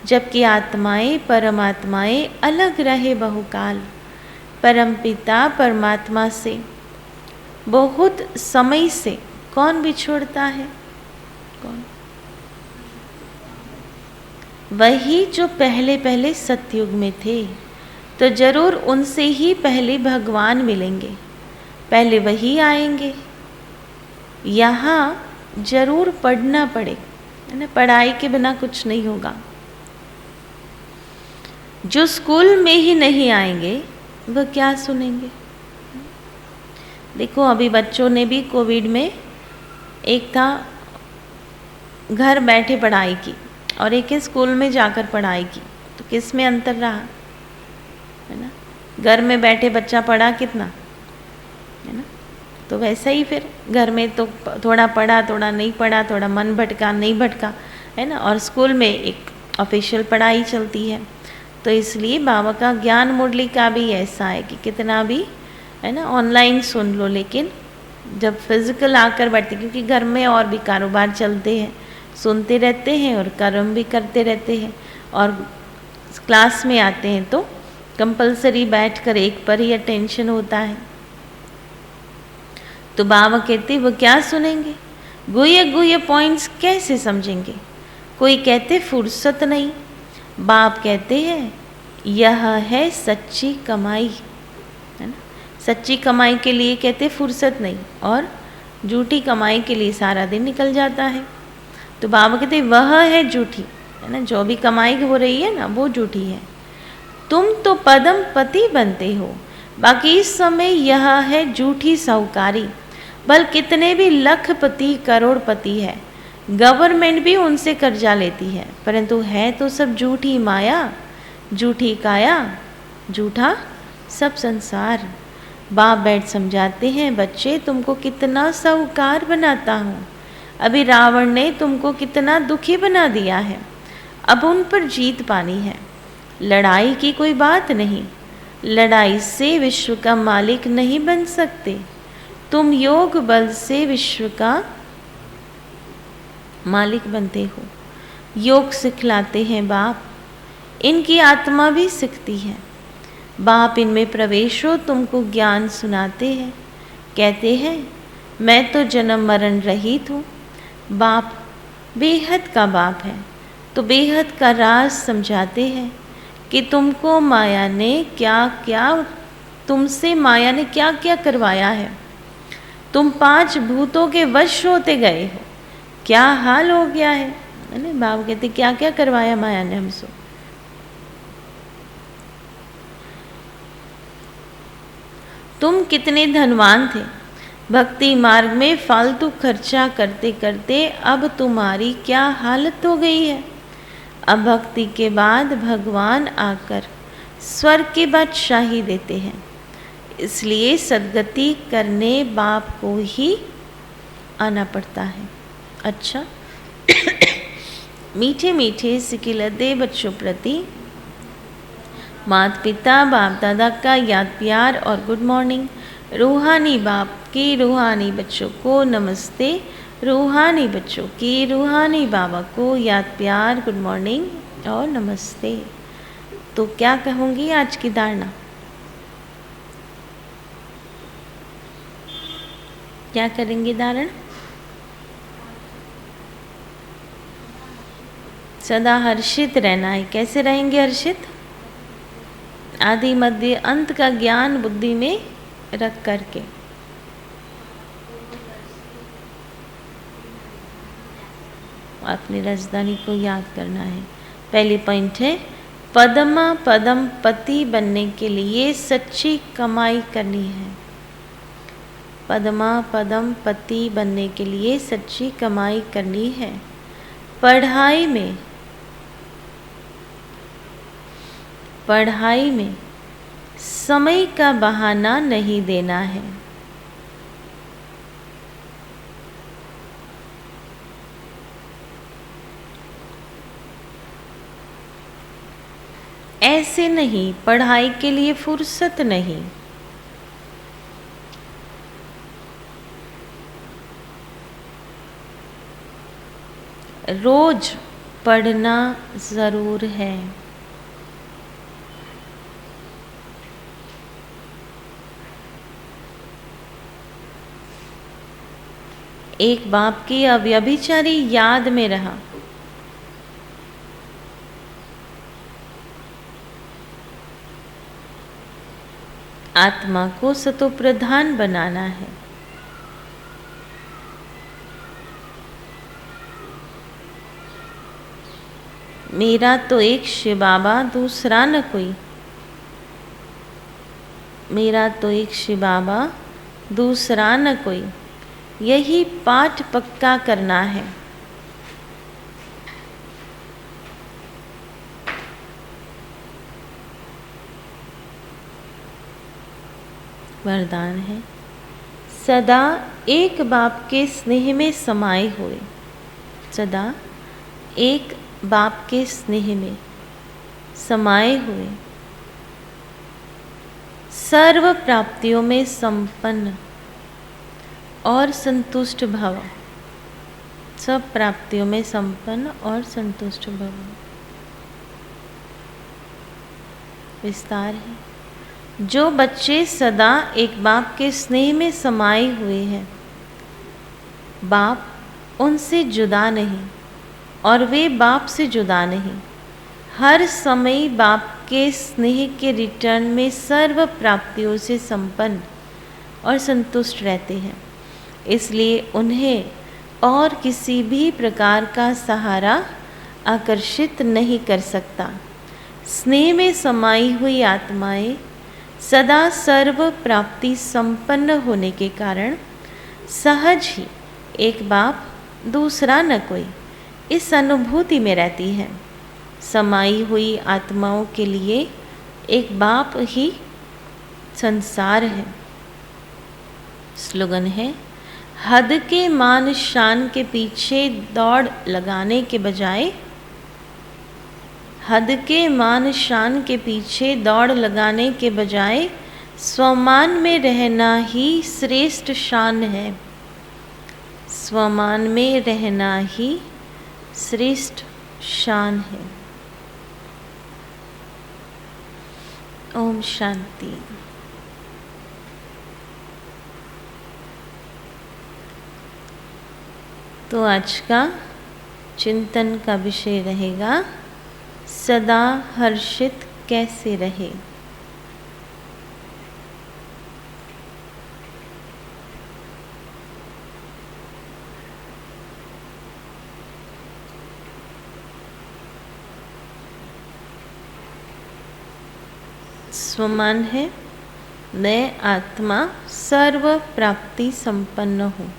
जबकि आत्माएं परमात्माएं अलग रहे बहुकाल। परमपिता परमात्मा से बहुत समय से कौन बिछोड़ता है। कौन? वही जो पहले पहले सतयुग में थे, तो जरूर उनसे ही पहले भगवान मिलेंगे, पहले वही आएंगे। यहाँ जरूर पढ़ना पड़े, है ना। पढ़ाई के बिना कुछ नहीं होगा। जो स्कूल में ही नहीं आएंगे वह क्या सुनेंगे। देखो अभी बच्चों ने भी कोविड में एक था घर बैठे पढ़ाई की, और एक है स्कूल में जाकर पढ़ाई की। तो किस में अंतर रहा, है ना? घर में बैठे बच्चा पढ़ा कितना, है ना? तो वैसा ही फिर घर में तो थोड़ा पढ़ा, थोड़ा नहीं पढ़ा, थोड़ा मन भटका, नहीं भटका, है ना? और स्कूल में एक ऑफिशियल पढ़ाई चलती है। तो इसलिए बाबा का ज्ञान मुरली का भी ऐसा है कि कितना भी, है ना, ऑनलाइन सुन लो, लेकिन जब फिजिकल आकर बैठते, क्योंकि घर में और भी कारोबार चलते हैं, सुनते रहते हैं और कर्म भी करते रहते हैं, और क्लास में आते हैं तो कंपलसरी बैठकर एक पर ही अटेंशन होता है। तो बाबा कहते वो क्या सुनेंगे, गुह्य गुह्य पॉइंट्स कैसे समझेंगे। कोई कहते फुर्सत नहीं, बाप कहते हैं यह है सच्ची कमाई, है ना? सच्ची कमाई के लिए कहते फुर्सत नहीं, और झूठी कमाई के लिए सारा दिन निकल जाता है। तो बाबा कहते वह है झूठी, है ना? जो भी कमाई हो रही है ना वो झूठी है। तुम तो पदम पति बनते हो, बाकी इस समय यह है झूठी साहूकारी। बल कितने भी लखपति करोड़पति है, गवर्नमेंट भी उनसे कर्जा लेती है, परंतु है तो सब झूठी माया, झूठी काया, झूठा सब संसार। बाप बैठ समझाते हैं बच्चे तुमको कितना साहूकार बनाता हूँ। अभी रावण ने तुमको कितना दुखी बना दिया है, अब उन पर जीत पानी है। लड़ाई की कोई बात नहीं, लड़ाई से विश्व का मालिक नहीं बन सकते। तुम योग बल से विश्व का मालिक बनते हो। योग सिखलाते हैं बाप, इनकी आत्मा भी सीखती है। बाप इनमें प्रवेश हो तुमको ज्ञान सुनाते हैं, कहते हैं मैं तो जन्म मरण रहित हूँ। बाप बेहद का बाप है, तो बेहद का राज समझाते हैं कि तुमको माया ने क्या क्या, तुमसे माया ने क्या क्या करवाया है। तुम 5 भूतों के वश होते गए हो, क्या हाल हो गया है ना? बाबा कहते क्या क्या करवाया माया ने हमसे। तुम कितने धनवान थे, भक्ति मार्ग में फालतू खर्चा करते करते अब तुम्हारी क्या हालत हो गई है। अब भक्ति के बाद भगवान आकर स्वर्ग की बादशाही देते हैं, इसलिए सद्गति करने बाप को ही आना पड़ता है। अच्छा मीठे मीठे सिकिलते बच्चों प्रति माता पिता बाप दादा का याद प्यार और गुड मॉर्निंग। रूहानी बाप की रूहानी बच्चों को नमस्ते, रूहानी बच्चों की रूहानी बाबा को याद प्यार, गुड मॉर्निंग और नमस्ते। तो क्या कहूँगी आज की धारणा, क्या करेंगे धारण? सदा हर्षित रहना है। कैसे रहेंगे हर्षित? आदि मध्य अंत का ज्ञान बुद्धि में रख करके। अपनी राजधानी को याद करना है। पहली पॉइंट है पदमा पदम पति बनने के लिए सच्ची कमाई करनी है। पदमा पदम पति बनने के लिए सच्ची कमाई करनी है। पढ़ाई में समय का बहाना नहीं देना है। ऐसे नहीं, पढ़ाई के लिए फुर्सत नहीं। रोज पढ़ना जरूर है। एक बाप की अव्यभिचारी याद में रहा। आत्मा को सतोप्रधान बनाना है। मेरा तो एक शिव बाबा, दूसरा न कोई। मेरा तो एक शिव बाबा, दूसरा न कोई। यही पाठ पक्का करना है। वरदान है, सदा एक बाप के स्नेह में समाये हुए, सदा एक बाप के स्नेह में समाये हुए, सर्व प्राप्तियों में संपन्न और संतुष्ट भव, सब प्राप्तियों में संपन्न और संतुष्ट भव। विस्तार है, जो बच्चे सदा एक बाप के स्नेह में समाये हुए हैं, बाप उनसे जुदा नहीं और वे बाप से जुदा नहीं, हर समय बाप के स्नेह के रिटर्न में सर्व प्राप्तियों से संपन्न और संतुष्ट रहते हैं। इसलिए उन्हें और किसी भी प्रकार का सहारा आकर्षित नहीं कर सकता। स्नेह में समाई हुई आत्माएं सदा सर्व प्राप्ति संपन्न होने के कारण सहज ही एक बाप दूसरा न कोई इस अनुभूति में रहती है। समाई हुई आत्माओं के लिए एक बाप ही संसार है। स्लोगन है, हद के मान शान के पीछे दौड़ लगाने के बजाय, हद के मान शान के पीछे दौड़ लगाने के बजाय स्वमान में रहना ही श्रेष्ठ शान है। स्वमान में रहना ही श्रेष्ठ शान है। ओम शांति। तो आज का चिंतन का विषय रहेगा, सदा हर्षित कैसे रहे। स्वमान है, मैं आत्मा सर्व प्राप्ति संपन्न हूँ।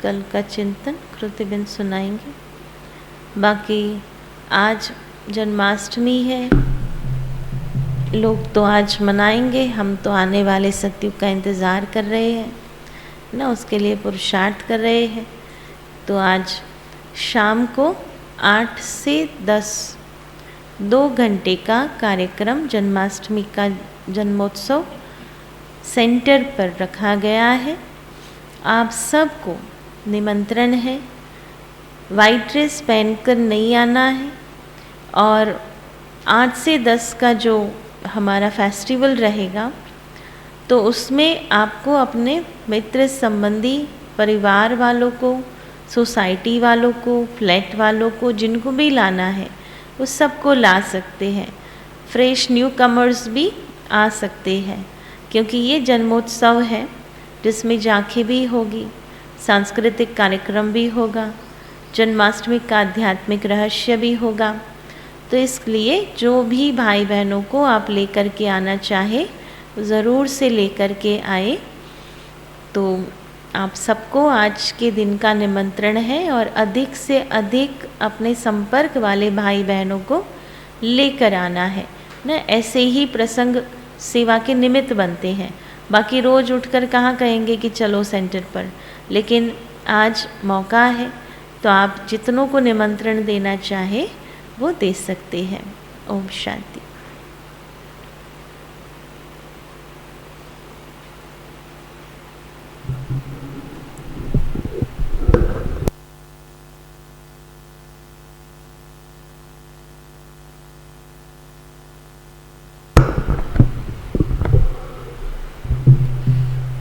कल का चिंतन कृतिबिन सुनाएंगे। बाकी आज जन्माष्टमी है, लोग तो आज मनाएंगे, हम तो आने वाले सतयुग का इंतज़ार कर रहे हैं ना, उसके लिए पुरुषार्थ कर रहे हैं। तो आज शाम को 8 से 10 2 घंटे का कार्यक्रम जन्माष्टमी का जन्मोत्सव सेंटर पर रखा गया है। आप सबको निमंत्रण है। वाइट ड्रेस पहनकर नहीं आना है और 8 से 10 का जो हमारा फेस्टिवल रहेगा तो उसमें आपको अपने मित्र संबंधी परिवार वालों को, सोसाइटी वालों को, फ्लैट वालों को, जिनको भी लाना है वो सबको ला सकते हैं। फ्रेश न्यू कमर्स भी आ सकते हैं, क्योंकि ये जन्मोत्सव है जिसमें झांकी भी होगी, सांस्कृतिक कार्यक्रम भी होगा, जन्माष्टमी का आध्यात्मिक रहस्य भी होगा। तो इसलिए जो भी भाई बहनों को आप लेकर के आना चाहे ज़रूर से लेकर के आए। तो आप सबको आज के दिन का निमंत्रण है और अधिक से अधिक अपने संपर्क वाले भाई बहनों को लेकर आना है ना। ऐसे ही प्रसंग सेवा के निमित्त बनते हैं। बाकी रोज़ उठकर कहाँ कहेंगे कि चलो सेंटर पर, लेकिन आज मौका है तो आप जितनों को निमंत्रण देना चाहे वो दे सकते हैं। ओम शांति।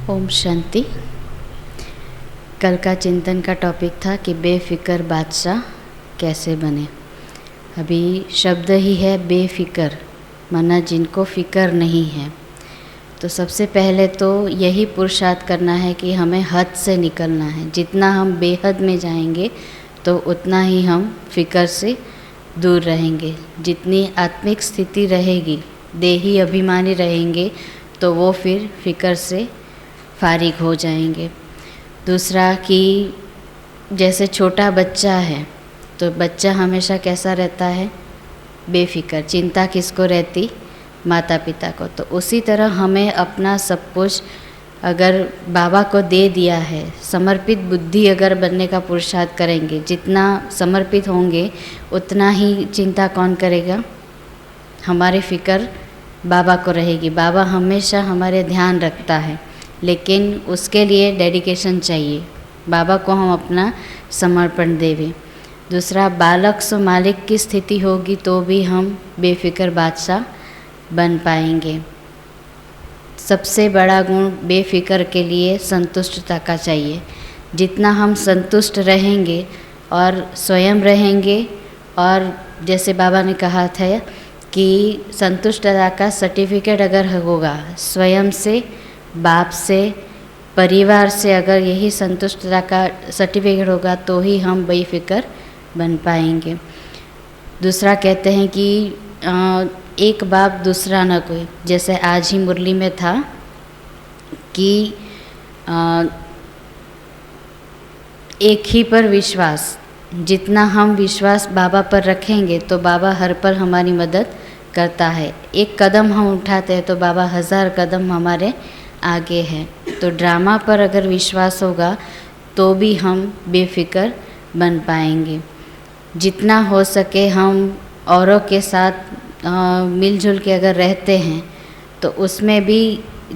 ओम शांति। कल का चिंतन का टॉपिक था कि बेफिक्र बादशाह कैसे बने। अभी शब्द ही है बेफिक्र, माना जिनको फ़िक्र नहीं है। तो सबसे पहले तो यही पुरुषार्थ करना है कि हमें हद से निकलना है। जितना हम बेहद में जाएंगे तो उतना ही हम फ़िक्र से दूर रहेंगे। जितनी आत्मिक स्थिति रहेगी, देही अभिमानी रहेंगे, तो वो फिर फ़िक्र से फारिग हो जाएंगे। दूसरा कि जैसे छोटा बच्चा है तो बच्चा हमेशा कैसा रहता है, बेफिक्र। चिंता किसको रहती? माता पिता को। तो उसी तरह हमें अपना सब कुछ अगर बाबा को दे दिया है, समर्पित बुद्धि अगर बनने का पुरुषार्थ करेंगे, जितना समर्पित होंगे उतना ही चिंता कौन करेगा? हमारी फ़िक्र बाबा को रहेगी। बाबा हमेशा हमारे ध्यान रखता है, लेकिन उसके लिए डेडिकेशन चाहिए। बाबा को हम अपना समर्पण देवें। दूसरा, बालक सो मालिक की स्थिति होगी तो भी हम बेफिक्र बादशाह बन पाएंगे। सबसे बड़ा गुण बेफिक्र के लिए संतुष्टता का चाहिए। जितना हम संतुष्ट रहेंगे और स्वयं रहेंगे, और जैसे बाबा ने कहा था कि संतुष्टता का सर्टिफिकेट अगर होगा स्वयं से, बाप से, परिवार से, अगर यही संतुष्टता का सर्टिफिकेट होगा तो ही हम बेफिक्र बन पाएंगे। दूसरा कहते हैं कि एक बाप दूसरा न कोई। जैसे आज ही मुरली में था कि एक ही पर विश्वास, जितना हम विश्वास बाबा पर रखेंगे तो बाबा हर पल हमारी मदद करता है। एक कदम हम उठाते हैं तो बाबा 1000 कदम हमारे आगे है। तो ड्रामा पर अगर विश्वास होगा तो भी हम बेफिक्र बन पाएंगे। जितना हो सके हम औरों के साथ मिलजुल के अगर रहते हैं तो उसमें भी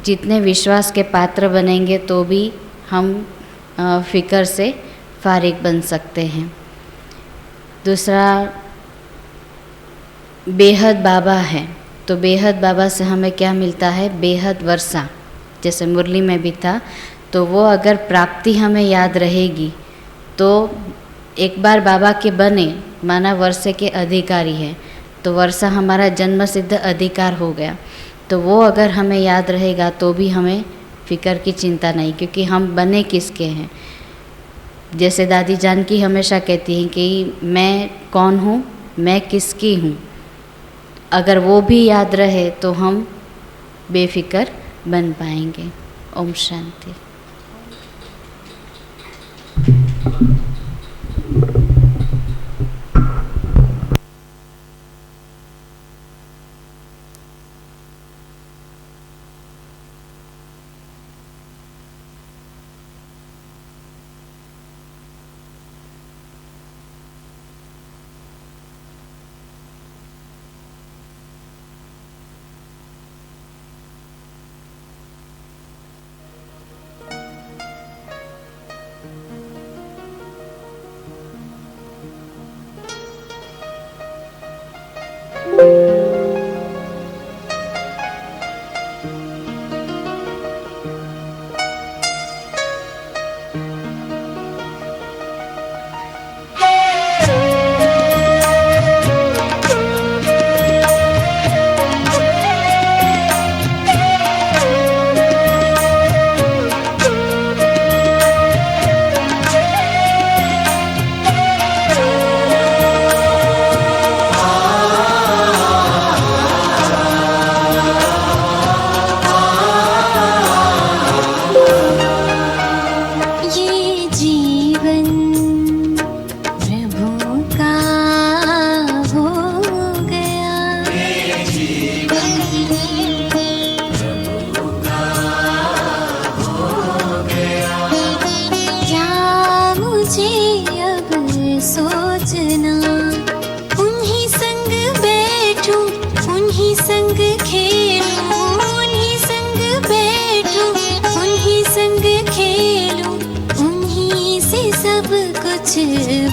जितने विश्वास के पात्र बनेंगे तो भी हम फ़िक्र से फारिग बन सकते हैं। दूसरा, बेहद बाबा है तो बेहद बाबा से हमें क्या मिलता है? बेहद वर्षा। जैसे मुरली में भी था, तो वो अगर प्राप्ति हमें याद रहेगी तो एक बार बाबा के बने, माना वर्षे के अधिकारी है, तो वर्षा हमारा जन्म सिद्ध अधिकार हो गया। तो वो अगर हमें याद रहेगा तो भी हमें फ़िक्र की चिंता नहीं, क्योंकि हम बने किसके हैं। जैसे दादी जानकी हमेशा कहती हैं कि मैं कौन हूँ, मैं किसकी हूँ। अगर वो भी याद रहे तो हम बेफिक्र बन पाएंगे। ओम शांति।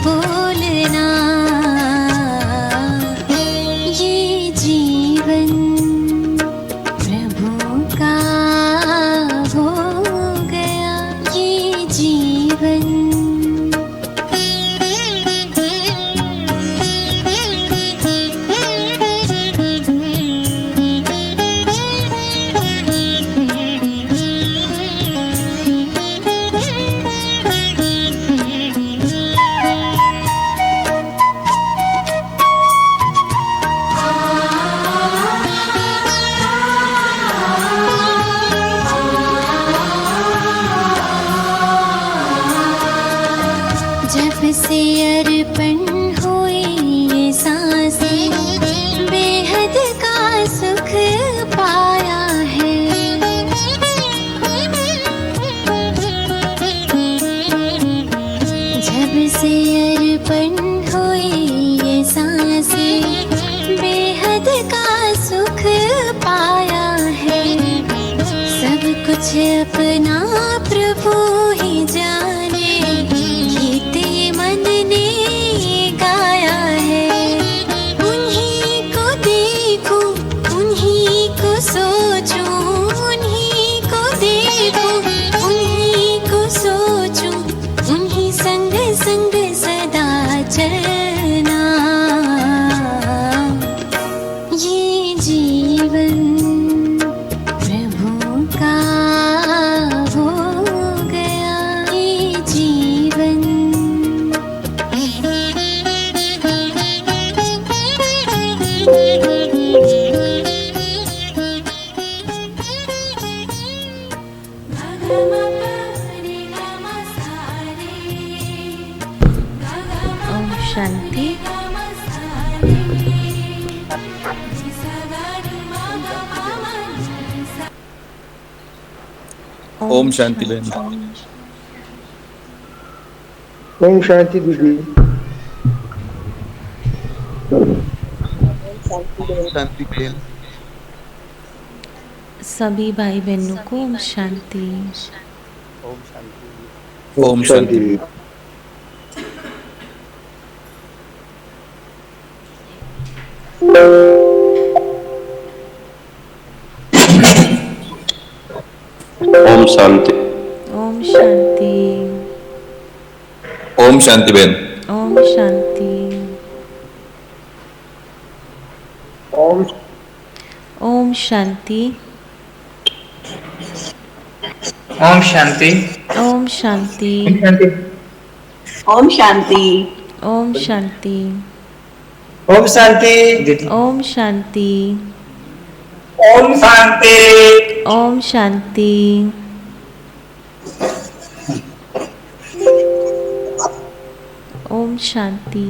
बोलना ये जीवन प्रभु का हो गया, ये जीवन मुझे अपना प्रभु ही जाने, गीत ये मन ने गाया है। उन्हीं को देखूं, उन्हीं को सोचूं, उन्हीं को देखूं, उन्हीं को सोचूं, उन्हीं संग संग सदा चलना। ये जीवन प्रभु का हो गया, ये जीवन। ओम शांति। ओम शांति बहन। ओम शांति दीदी। शांति प्रेम। सभी भाई बहनों को ओम शांति। ओम शांति। ओम शांति। ओम शांति। ओम शांति बहन। ओम शांति। ओम ओम शांति। ओम शांति। ओम शांति। ओम शांति। ओम शांति। ओम शांति। ओम शांति। ओम शांति। ओम शांति। ओम शांति।